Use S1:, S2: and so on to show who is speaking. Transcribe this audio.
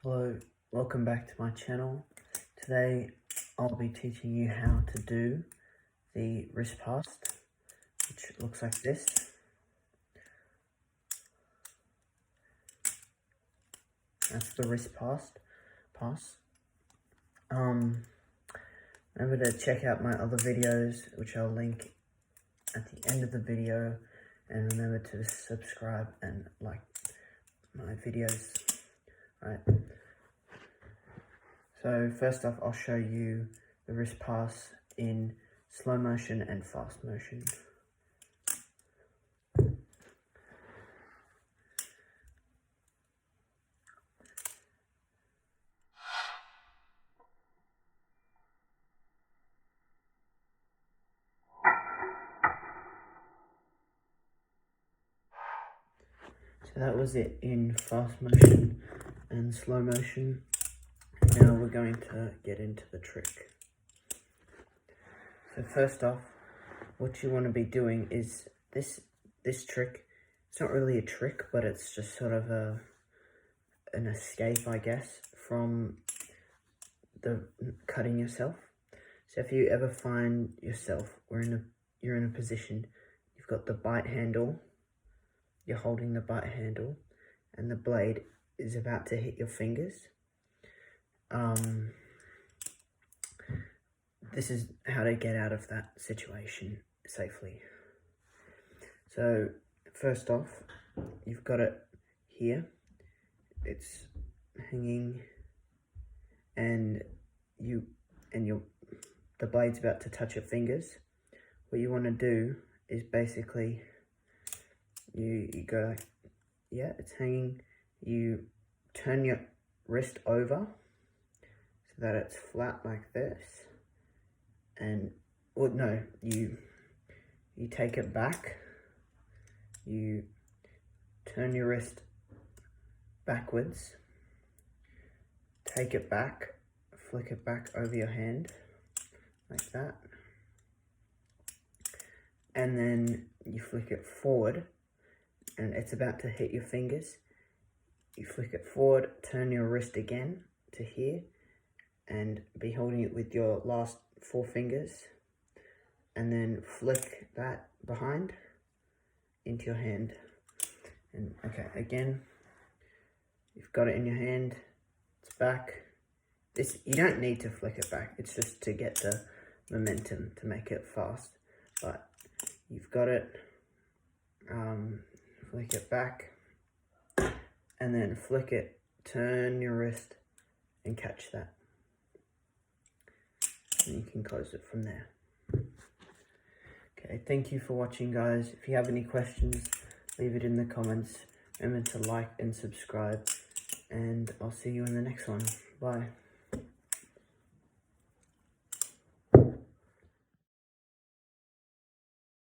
S1: Hello, welcome back to my channel. Today I'll be teaching you how to do the wrist pass, which looks like this. That's the wrist pass. Remember to check out my other videos, which I'll link at the end of the video, and remember to subscribe and like my videos. Right. So first off, I'll show you the wrist pass in slow motion and fast motion. So that was it in fast motion and slow motion. Now we're going to get into the trick. So first off, what you want to be doing is this trick. It's not really a trick, but it's just sort of an escape, I guess, from the cutting yourself. So if you ever find yourself, you're in a position, you've got the bite handle, you're holding the bite handle, and the blade is about to hit your fingers. This is how to get out of that situation safely. So first off, you've got it here. It's hanging, and the blade's about to touch your fingers. What you want to do is basically you go like, yeah, it's hanging. You turn your wrist over so that it's flat like this, and you take it back. You turn your wrist backwards, take it back, flick it back over your hand like that, and then you flick it forward, and it's about to hit your fingers. You flick it forward, turn your wrist again to here, and be holding it with your last 4 fingers, and then flick that behind into your hand. And okay, again, you've got it in your hand, it's back. You don't need to flick it back, it's just to get the momentum to make it fast. But you've got it, flick it back, and then flick it, turn your wrist, and catch that. And you can close it from there. Okay, thank you for watching, guys. If you have any questions, leave it in the comments. Remember to like and subscribe, and I'll see you in the next one. Bye.